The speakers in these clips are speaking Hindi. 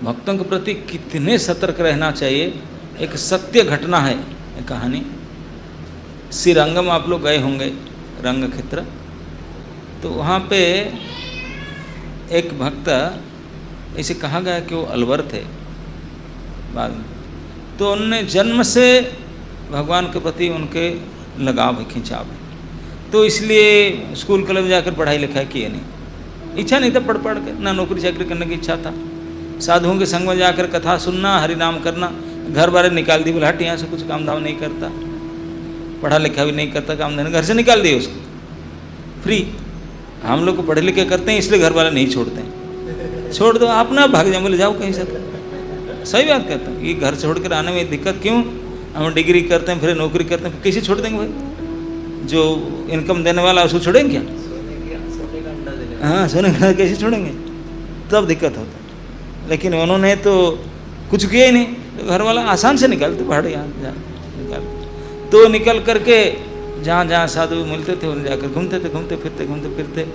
भक्तों के प्रति कितने सतर्क रहना चाहिए। एक सत्य घटना है एक कहानी। श्रीरंगम आप लोग गए होंगे, रंग क्षेत्र, तो वहाँ पे एक भक्त, ऐसे कहा गया कि वो अलवर थे बाद में, तो उनने जन्म से भगवान के प्रति उनके लगाव है, खिंचाव है, तो इसलिए स्कूल कॉलेज जाकर पढ़ाई लिखाई किए नहीं, इच्छा नहीं था पढ़ पढ़ कर, ना नौकरी चाकरी करने की इच्छा था। साधुओं के संग में जाकर कथा सुनना, हरि नाम करना, घर वाले निकाल दी, बोले हट यहाँ से, कुछ काम धाम नहीं करता, पढ़ा लिखा भी नहीं करता, काम धंधा, घर से निकाल दिए उसको फ्री। हम लोग को पढ़े लिखे करते हैं इसलिए घर वाले नहीं छोड़ते हैं, छोड़ दो आप ना, भाग जाओ, बोले जाओ कहीं से। सही बात कहता हूँ, ये घर छोड़कर आने में दिक्कत क्यों, हम डिग्री करते हैं फिर नौकरी करते हैं, फिर कैसे छोड़ देंगे भाई, जो इनकम देने वाला उसको छोड़ेंगे क्या? हाँ सोने का कैसे छोड़ेंगे, तब दिक्कत होता है। लेकिन उन्होंने तो कुछ किया ही नहीं, तो घर वाला आसान से निकालते, पहाड़ यहाँ जा निकाल, तो निकल करके जहाँ जहाँ साधु मिलते थे उन्हें जाकर घूमते थे, घूमते फिरते।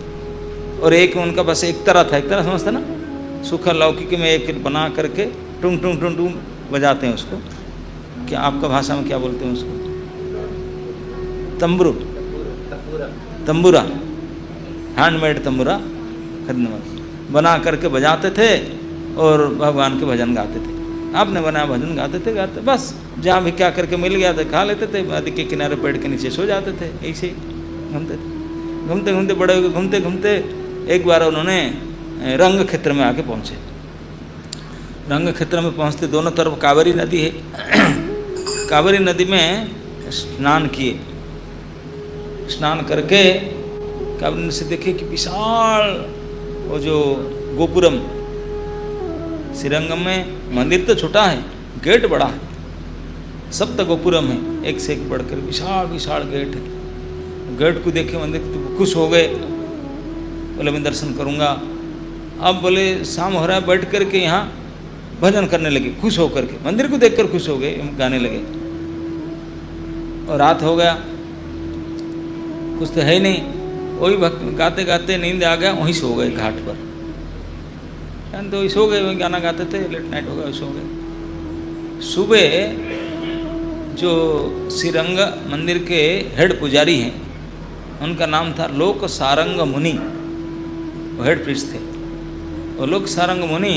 और एक उनका बस एक तरह समझता ना, सूखा लौकी में एक बना करके टुंग टुंग टुंग टुंग बजाते हैं उसको, क्या आपका भाषा में क्या बोलते हैं उसको? तंबुरु, तंबूरा, हैंडमेड तंबूरा खरीदने बना करके बजाते थे और भगवान के भजन गाते थे। आपने बनाया भजन गाते थे, बस जहाँ भी क्या करके मिल गया था खा लेते थे, नदी के किनारे पेड़ के नीचे सो जाते थे, ऐसे ही घूमते थे। घूमते घूमते बड़े हो गए, घूमते घूमते एक बार उन्होंने रंग क्षेत्र में आके पहुँचे। रंग क्षेत्र में पहुँचते दोनों तरफ कावेरी नदी है, कावेरी नदी में स्नान किए, स्नान करके कावेरी से देखे कि विशाल वो जो गोपुरम, श्रीरंगम में मंदिर तो छोटा है, गेट बड़ा है, सप्त गोपुरम है, एक से एक बढ़कर विशाल विशाल गेट है। गेट को देखे मंदिर को खुश हो गए, बोले मैं दर्शन करूँगा। अब बोले शाम हो रहा है, बैठ करके यहाँ भजन करने लगे, खुश होकर के, मंदिर को देखकर खुश हो गए, गाने लगे। और रात हो गया, कुछ तो है ही नहीं, वही भक्त गाते गाते नींद आ गया, वहीं सो गए घाट पर, तो वही सो गए, वहीं गाना गाते थे, लेट नाइट हो गया, सो गए। सुबह जो श्रीरंग मंदिर के हेड पुजारी हैं, उनका नाम था लोक सारंग मुनि, वो हेड प्रीस्ट थे। वो लोक सारंग मुनि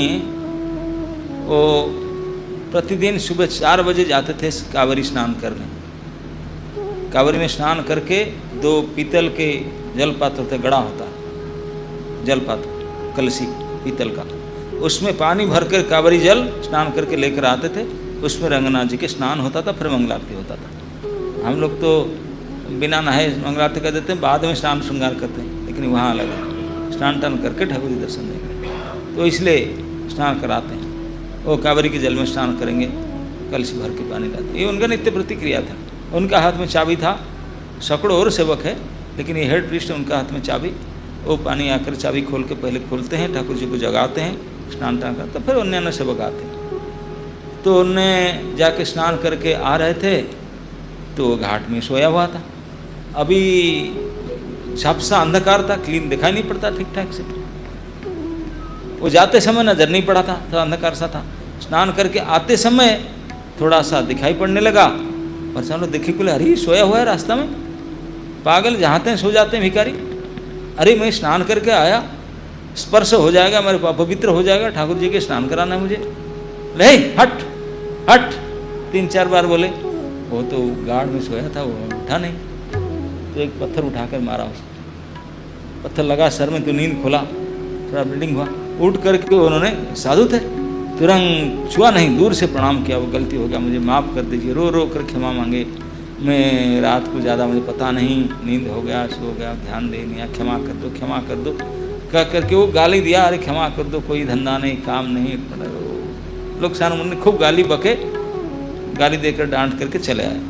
वो प्रतिदिन सुबह 4 बजे जाते थे कावेरी स्नान करने। कावेरी में स्नान करके 2 पीतल के जल पात्र थे, गड़ा होता है जल पात्र, कलसी पीतल का, उसमें पानी भरकर कावेरी जल स्नान करके लेकर आते थे, उसमें रंगनाथ जी के स्नान होता था, फिर मंगलारती होता था। हम लोग तो बिना नहाए मंगलारती कर देते हैं, बाद में स्नान श्रृंगार करते हैं, लेकिन वहाँ अलग है, स्नान टान करके ठाकुर जी दर्शन देंगे, तो इसलिए स्नान कराते हैं। वो कावेरी के जल में स्नान करेंगे, कलशी भर के पानी लाते, ये उनका नित्य प्रतिक्रिया था। उनका हाथ में चाबी था, सैकड़ों और सेवक है, लेकिन ये हेड प्रीस्ट, उनका हाथ में चाबी, वो पानी आकर चाबी खोल के पहले खोलते हैं, ठाकुर जी को जगाते हैं, स्नान टान करते, तो फिर अन्य सेवक आते हैं। तो उनने जाके स्नान करके आ रहे थे, तो वो घाट में सोया हुआ था। अभी झपसा अंधकार था, क्लीन दिखाई नहीं पड़ता ठीक ठाक से, वो जाते समय नजर नहीं पड़ा था, थोड़ा अंधकार सा था। स्नान करके आते समय थोड़ा सा दिखाई पड़ने लगा, पर सब लोग देखे, बोले अरे सोया हुआ है रास्ता में, पागल जहाँ तक सो जाते हैं भिखारी। अरे मैं स्नान करके आया, स्पर्श हो जाएगा, मेरे पवित्र हो जाएगा, ठाकुर जी के स्नान कराना है मुझे, ले हट हट 3-4 बार बोले। वो तो गार्ड में सोया था, वो उठा नहीं, तो एक पत्थर उठाकर मारा उसको, पत्थर लगा सर में, तो नींद खुला, थोड़ा ब्लीडिंग हुआ, उठ करके उन्होंने, साधु थे, तुरंत छुआ नहीं, दूर से प्रणाम किया, वो गलती हो गया, मुझे माफ़ कर दीजिए, रो रो कर क्षमा मांगे, मैं रात को ज़्यादा मुझे पता नहीं, नींद हो गया, सो गया, ध्यान दे नहीं, क्षमा कर दो कह करके वो गाली दिया, अरे क्षमा कर दो, कोई धंधा नहीं, काम नहीं। लोग सारे मुन्ने खूब गाली बके, गाली देकर डांट करके चले आए,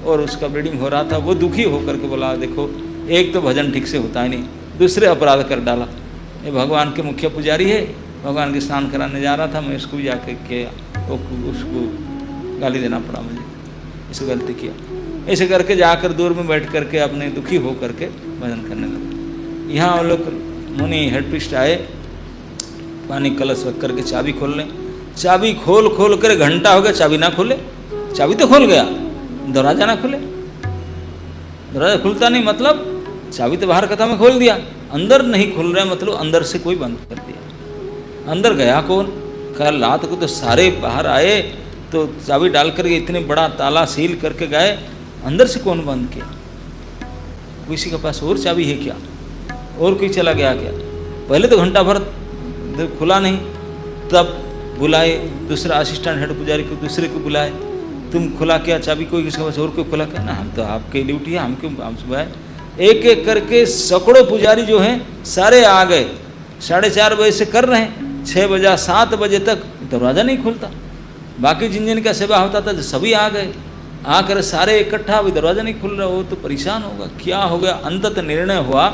और उसका ब्लीडिंग हो रहा था। वो दुखी होकर के बोला, देखो एक तो भजन ठीक से होता ही नहीं, दूसरे अपराध कर डाला, ये भगवान के मुख्य पुजारी है, भगवान के स्नान कराने जा रहा था, मैं इसको भी जाके किया, उसको गाली देना पड़ा मुझे, इसे गलती किया। ऐसे करके जाकर दूर में बैठ करके अपने दुखी हो करके भजन करने लगे। यहाँ वो लोग मुनि हेड प्रीस्ट आए, पानी कलश रख करके चाबी खोल लें, चाबी खोल खोल कर घंटा हो गया, चाबी ना खोले। चाबी तो खोल गया, दरवाजा ना खोले। दरवाजा खुलता नहीं, मतलब चाबी तो बाहर कथा में खोल दिया, अंदर नहीं खुल रहा है, मतलब अंदर से कोई बंद कर दिया। अंदर गया कौन? कल रात को तो सारे बाहर आए, तो चाबी डाल करके इतने बड़ा ताला सील करके गए, अंदर से कौन बंद किया? किसी के पास और चाबी है क्या? और कोई चला गया क्या? पहले तो घंटा भर खुला नहीं, तब बुलाए दूसरा असिस्टेंट हेड पुजारी को, दूसरे को बुलाए, तुम खुला क्या चाबी? कोई किसके पास और कोई खुला क्या? ना, हम तो आपके ड्यूटी है, हम क्यों हम सुबह। एक एक करके सैकड़ों पुजारी जो हैं सारे आ गए, 4:30 बजे से कर रहे हैं, 6 बजे 7 बजे तक दरवाज़ा नहीं खुलता। बाकी जिन जिन का सेवा होता था सभी आ गए, आकर सारे इकट्ठा, अभी दरवाज़ा नहीं खुल रहा, वो तो परेशान होगा, क्या हो गया। अंततः निर्णय हुआ,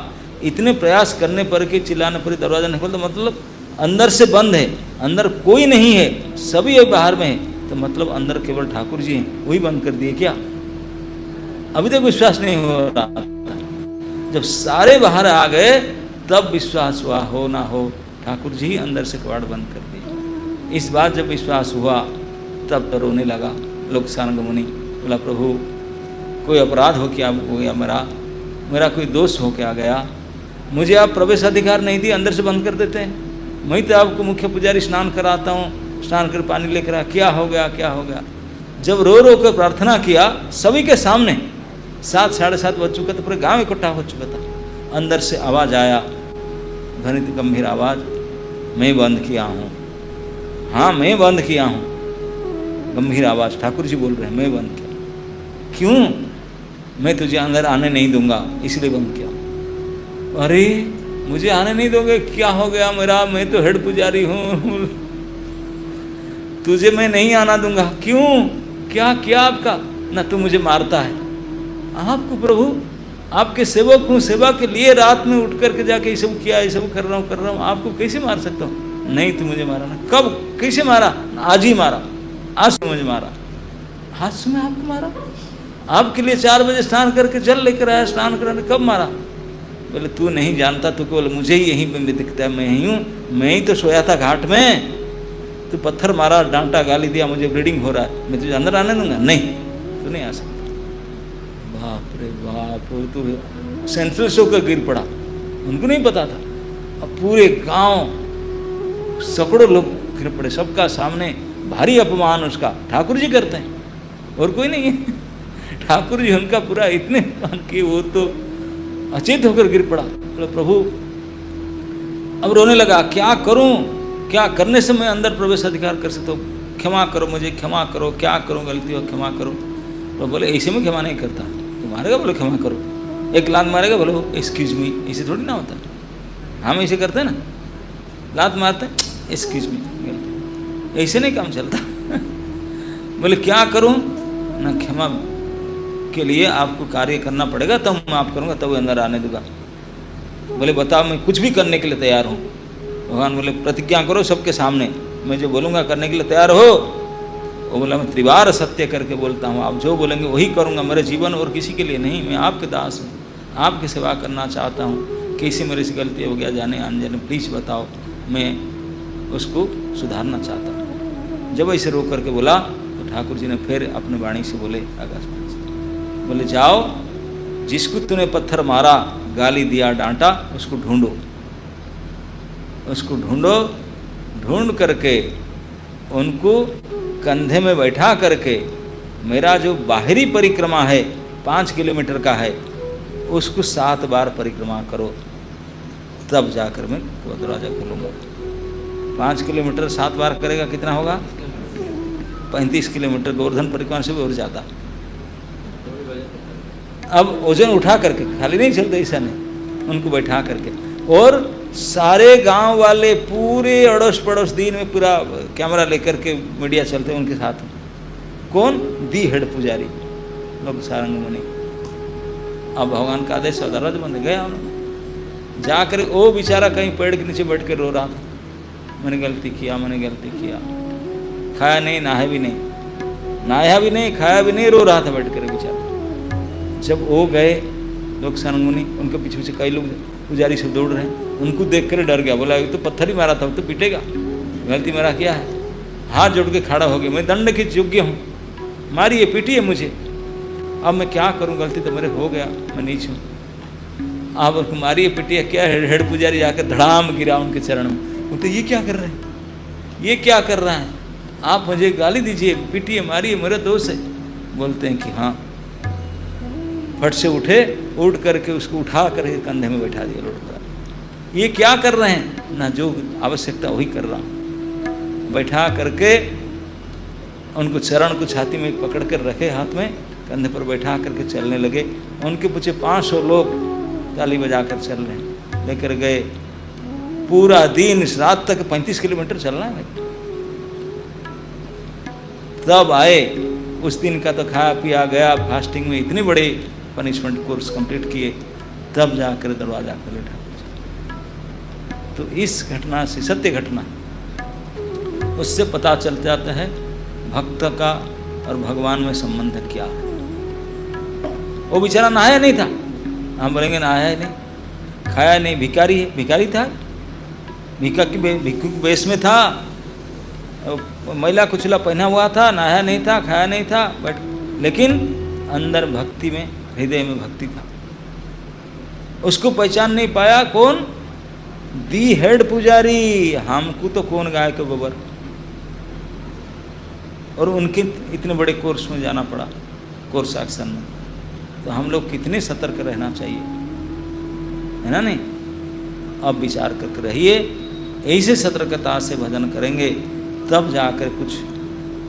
इतने प्रयास करने पर के चिल्लाने पर दरवाज़ा नहीं खुलता, मतलब अंदर से बंद है, अंदर कोई नहीं है, सभी एक बाहर में है, तो मतलब अंदर केवल ठाकुर जी हैं, वही बंद कर दिए क्या? अभी तक विश्वास नहीं हो रहा था। जब सारे बाहर आ गए तब विश्वास हुआ, हो ना हो ठाकुर जी अंदर से कबाड़ बंद कर दिए। इस बात जब विश्वास हुआ तब तो रोने लगा लोकसानंद मुनि। बोला प्रभु कोई अपराध हो क्या हो गया, मेरा कोई दोष हो क्या गया? मुझे आप प्रवेश अधिकार नहीं दिए, अंदर से बंद कर देते हैं। मैं तो आपको मुख्य पुजारी स्नान कराता हूँ, स्नान कर पानी लेकर आ, क्या हो गया, क्या हो गया? जब रो रो कर प्रार्थना किया सभी के सामने, 7 साढ़े 7 बज चुका था, पूरे गांव इकट्ठा हो चुका था। अंदर से आवाज़ आया, घनित गंभीर आवाज़, मैं बंद किया हूँ, हाँ मैं बंद किया हूँ। गंभीर आवाज़, ठाकुर जी बोल रहे हैं, मैं बंद किया। क्यों? मैं तुझे अंदर आने नहीं दूंगा, इसलिए बंद किया। अरे मुझे आने नहीं दोगे? क्या हो गया मेरा, मैं तो हेड पुजारी हूँ, तुझे मैं नहीं आना दूंगा। क्यों? क्या किया आपका? ना तू मुझे मारता है, आपको प्रभु आपके सेवक हूँ, सेवा के लिए रात में उठ करके जाके ये सब किया, ये सब कर रहा हूँ, आपको कैसे मार सकता हूँ? नहीं तू मुझे मारा ना। कब, कैसे मारा? आज ही मारा, आज से मुझे मारा। आज से मैं आपको मारा? आपके लिए 4 बजे स्नान करके जल लेकर आया, स्नान कराने, कब मारा? बोले तू नहीं जानता, तू केवल मुझे ही यहीं पे दिखता है, मैं ही हूँ, मैं ही तो सोया था घाट में, तू पत्थर मारा, डांटा, गाली दिया, मुझे ब्लीडिंग हो रहा है, मैं तुझे अंदर आने दूंगा? नहीं, तू नहीं आ सकता। बाप रे बाप, तो सेंसलेस होकर गिर पड़ा, उनको नहीं पता था। अब पूरे गांव सैकड़ों लोग गिर पड़े, सबका सामने, भारी अपमान उसका ठाकुर जी करते हैं और कोई नहीं है। ठाकुर जी उनका पूरा इतने कि वो तो अचेत होकर गिर पड़ा। बोले प्रभु, अब रोने लगा, क्या करूं, क्या करने से मैं अंदर प्रवेश अधिकार कर सकता हूँ? क्षमा करो मुझे, क्षमा करो, क्या करूं, गलती हो क्षमा करो। तो बोले ऐसे में क्षमा नहीं करता, तो मारेगा? बोले क्षमा करो। 1 लात मारेगा? बोले एक्सक्यूज मी, ऐसे थोड़ी ना होता, हम ऐसे करते हैं ना, लात मारते हैं, एक्सक्यूज मी, गलती, ऐसे नहीं काम चलता। बोले क्या करूं? ना क्षमा के लिए आपको कार्य करना पड़ेगा, तब मैं माफ़ करूँगा, तब अंदर आने दूंगा। बोले बताओ, मैं कुछ भी करने के लिए तैयार हूँ। भगवान बोले प्रतिज्ञा करो सबके सामने, मैं जो बोलूँगा करने के लिए तैयार हो? वो बोला मैं त्रिवार सत्य करके बोलता हूँ, आप जो बोलेंगे वही करूँगा, मेरे जीवन और किसी के लिए नहीं, मैं आपके दास हूँ, आपकी सेवा करना चाहता हूँ, कैसे मेरे से गलती हो गया, जाने अनजाने प्लीज़ बताओ, मैं उसको सुधारना चाहता हूँ। जब ऐसे रो करके बोला तो ठाकुर जी ने फिर अपने वाणी से बोले, आकाशवाणी से बोले, जाओ जिसको तूने पत्थर मारा, गाली दिया, डांटा, उसको ढूंढो, उसको ढूंढो, ढूंढ करके उनको कंधे में बैठा करके मेरा जो बाहरी परिक्रमा है 5 किलोमीटर का है, उसको 7 बार परिक्रमा करो, तब जाकर मैं दरवाजा खोलूँगा। 5 किलोमीटर 7 बार करेगा, कितना होगा? 35 किलोमीटर। गोवर्धन परिक्रमा से भी और ज़्यादा। अब वजन उठा करके, खाली नहीं चलते ऐसा नहीं, उनको बैठा करके, और सारे गांव वाले पूरे अड़ोस पड़ोस दिन में पूरा कैमरा लेकर के मीडिया चलते उनके साथ। कौन? दी हेड पुजारी लोकसानंद मुनि। अब भगवान का आदेश, दरवाजा बंद, गया उन्होंने जाकर, वो बेचारा कहीं पेड़ के नीचे बैठ कर रो रहा था, मैंने गलती किया, मैंने गलती किया। खाया नहीं, नहाया भी नहीं, नहाया भी नहीं, खाया भी नहीं, रो रहा था बैठ कर बेचारा। जब वो गए लोकसानंद मुनि, उनके पीछे पीछे कई लोग पुजारी से दौड़ रहे हैं, उनको देख कर डर गया, बोला तो पत्थर ही मारा था, तो पीटेगा, गलती मेरा क्या है, हाथ जोड़ के खड़ा हो गया, मैं दंड के योग्य हूँ, मारिए पीटिए मुझे, अब मैं क्या करूँ, गलती तो मेरे हो गया, मैं नीच हूँ, आप उसको मारिए पीटिए। क्या हेड पुजारी जाकर धड़ाम गिरा उनके चरण में, बोलते ये क्या कर रहे हैं, ये क्या कर रहा है, आप मुझे गाली दीजिए, पीटिए मारिए, मेरा दोष है। बोलते हैं कि हाँ। फट से उठे, उठ करके उसको उठा करके कंधे में बैठा दिया लौट कर। ये क्या कर रहे हैं, ना जो आवश्यकता वही कर रहा हूँ। बैठा करके उनको चरण को छाती में पकड़ कर रखे, हाथ में कंधे पर बैठा करके चलने लगे। उनके पीछे 500 लोग ताली बजा कर चल रहे हैं, लेकर गए। पूरा दिन इस रात तक 35 किलोमीटर चलना है। तब आए, उस दिन का तो खाया पिया गया, फास्टिंग में इतने बड़े पनिशमेंट कोर्स कंप्लीट किए, तब जाकर दरवाजा खोले ठाकुर। तो इस घटना से, सत्य घटना, उससे पता चल जाता है भक्त का और भगवान में संबंध क्या है। वो बेचारा नहाया नहीं था, हम बोलेंगे नहाया ही नहीं, खाया नहीं, भिखारी है, भिखारी था, भिक्षु के वेश में था, मैला कुचला पहना हुआ था, नहाया नहीं था, खाया नहीं था, बट लेकिन अंदर भक्ति में, हृदय में भक्ति था। उसको पहचान नहीं पाया कौन, दी हेड पुजारी, हमको तो कौन गाय के गोबर, और उनके इतने बड़े कोर्स में जाना पड़ा, कोर्स एक्शन में। तो हम लोग कितने सतर्क रहना चाहिए, है ना नहीं। अब विचार करके रहिए, ऐसे सतर्कता से भजन करेंगे तब जाकर कुछ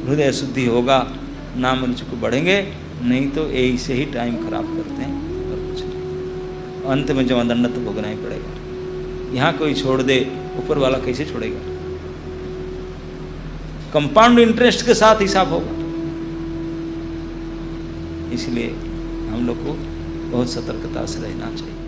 हृदय शुद्धि होगा, नाम रुचि को बढ़ेंगे, नहीं तो ऐसे ही टाइम खराब करते हैं और कुछ नहीं। अंत में जमा दंड तो भोगना ही पड़ेगा। यहाँ कोई छोड़ दे, ऊपर वाला कैसे छोड़ेगा, कंपाउंड इंटरेस्ट के साथ हिसाब होगा। इसलिए हम लोग को बहुत सतर्कता से रहना चाहिए।